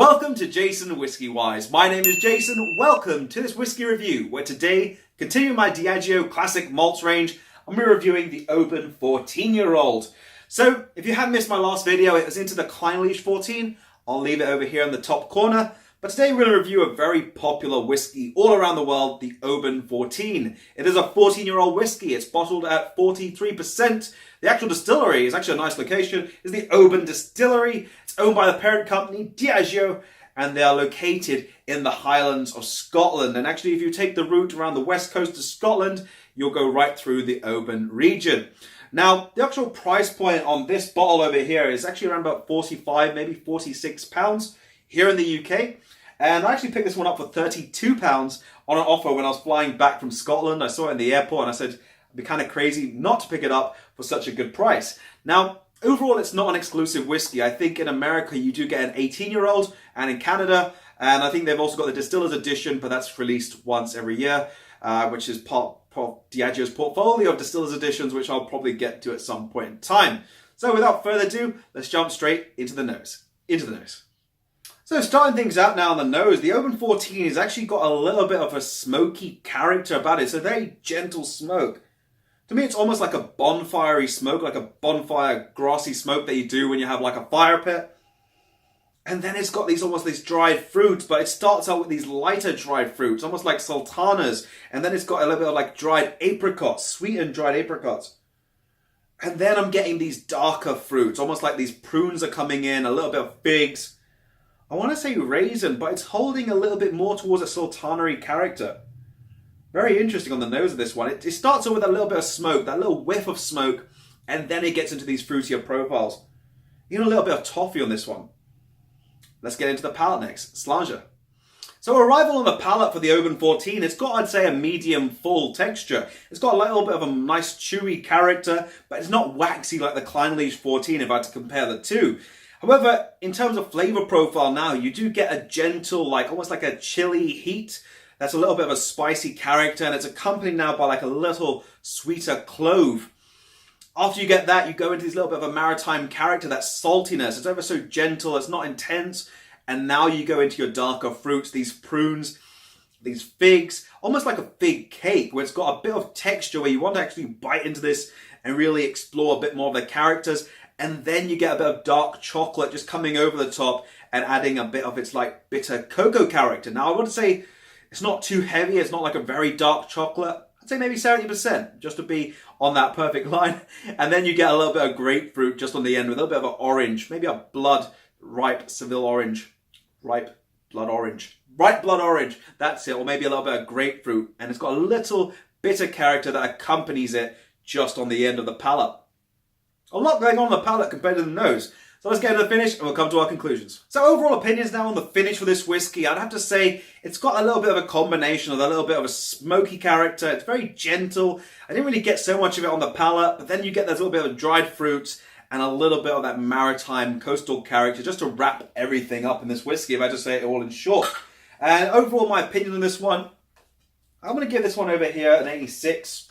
Welcome to JasonWhiskyWise. My name is Jason. Welcome to this whiskey review, where today, continuing my Diageo Classic Malts range, I'm going to be reviewing the Oban 14-year-old. So, if you haven't missed my last video, it was into the Clynelish 14. I'll leave it over here in the top corner. But today we're going to review a very popular whiskey all around the world, the Oban 14. It is a 14-year-old whiskey. It's bottled at 43%. The actual distillery is actually a nice location. It's the Oban Distillery. It's owned by the parent company, Diageo, and they are located in the Highlands of Scotland. And actually, if you take the route around the west coast of Scotland, you'll go right through the Oban region. Now, the actual price point on this bottle over here is actually around about 45, maybe 46 pounds here in the UK. And I actually picked this one up for £32 on an offer when I was flying back from Scotland. I saw it in the airport and I said, it'd be kind of crazy not to pick it up for such a good price. Now, overall, it's not an exclusive whiskey. I think in America, you do get an 18-year-old and in Canada, and I think they've also got the Distiller's Edition, but that's released once every year, which is part of Diageo's portfolio of Distiller's Editions, which I'll probably get to at some point in time. So without further ado, let's jump straight into the nose. So starting things out now on the nose, the Oban 14 has actually got a little bit of a smoky character about it. It's a very gentle smoke. To me, it's almost like a bonfire-y smoke, like a bonfire grassy smoke that you do when you have like a fire pit. And then it's got almost these dried fruits, but it starts out with these lighter dried fruits, almost like sultanas. And then it's got a little bit of like dried apricots, sweetened dried apricots. And then I'm getting these darker fruits, almost like these prunes are coming in, a little bit of figs. I want to say raisin, but it's holding a little bit more towards a sultanery character. Very interesting on the nose of this one. It starts off with a little bit of smoke, that little whiff of smoke, and then it gets into these fruitier profiles. Even a little bit of toffee on this one. Let's get into the palate next. Slanger. So arrival on the palate for the Oban 14, it's got, I'd say, a medium full texture. It's got a little bit of a nice chewy character, but it's not waxy like the Clynelish 14 if I had to compare the two. However, in terms of flavor profile now, you do get a gentle, like almost like a chili heat. That's a little bit of a spicy character, and it's accompanied now by like a little sweeter clove. After you get that, you go into this little bit of a maritime character, that saltiness. It's ever so gentle, it's not intense. And now you go into your darker fruits, these prunes, these figs, almost like a fig cake, where it's got a bit of texture where you want to actually bite into this and really explore a bit more of the characters. And then you get a bit of dark chocolate just coming over the top and adding a bit of its like bitter cocoa character. Now, I want to say it's not too heavy. It's not like a very dark chocolate. I'd say maybe 70% just to be on that perfect line. And then you get a little bit of grapefruit just on the end with a little bit of an orange, maybe a ripe Seville orange, ripe blood orange. That's it. Or maybe a little bit of grapefruit. And it's got a little bitter character that accompanies it just on the end of the palate. A lot going on the palate compared to the nose. So let's get to the finish and we'll come to our conclusions. So overall opinions now on the finish for this whiskey. I'd have to say it's got a little bit of a combination of a little bit of a smoky character. It's very gentle. I didn't really get so much of it on the palate, but then you get that little bit of dried fruits and a little bit of that maritime coastal character just to wrap everything up in this whiskey, if I just say it all in short. And overall, my opinion on this one, I'm going to give this one over here an 86.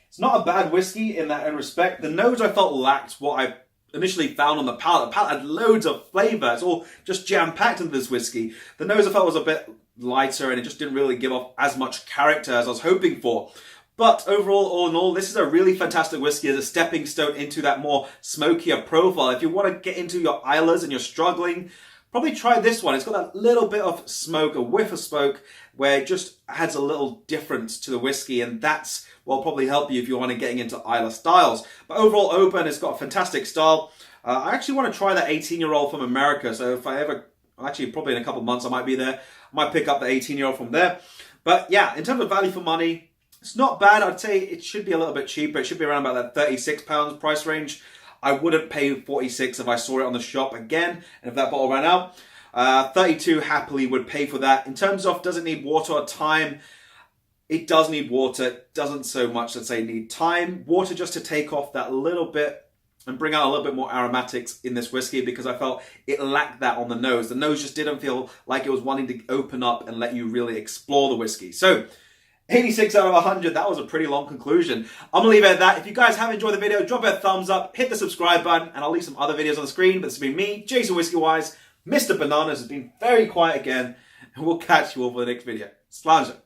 It's not a bad whiskey in that respect. The nose I felt lacked what I initially found on the palate. The palate had loads of flavour. It's all just jam-packed into this whiskey. The nose I felt was a bit lighter and it just didn't really give off as much character as I was hoping for. But overall, all in all, this is a really fantastic whiskey as a stepping stone into that more smokier profile. If you want to get into your Ilas and you're struggling, probably try this one. It's got that little bit of smoke, a whiff of smoke, where it just adds a little difference to the whiskey, and that's what will probably help you if you want to get into Islay styles. But overall, Oban has got a fantastic style. I actually want to try that 18-year-old from America, so if I ever, actually probably in a couple of months I might be there, I might pick up the 18-year-old from there. But yeah, in terms of value for money, it's not bad. I'd say it should be a little bit cheaper. It should be around about that £36 price range. I wouldn't pay 46 if I saw it on the shop again, and if that bottle ran out. 32 happily would pay for that. In terms of does it need water or time, it does need water. It doesn't so much, let's say, need time. Water just to take off that little bit and bring out a little bit more aromatics in this whiskey, because I felt it lacked that on the nose. The nose just didn't feel like it was wanting to open up and let you really explore the whiskey. So 86 out of 100, that was a pretty long conclusion. I'm going to leave it at that. If you guys have enjoyed the video, drop a thumbs up, hit the subscribe button, and I'll leave some other videos on the screen. But this has been me, JasonWhiskyWise. Mr. Bananas has been very quiet again, and we'll catch you all for the next video. Sláinte.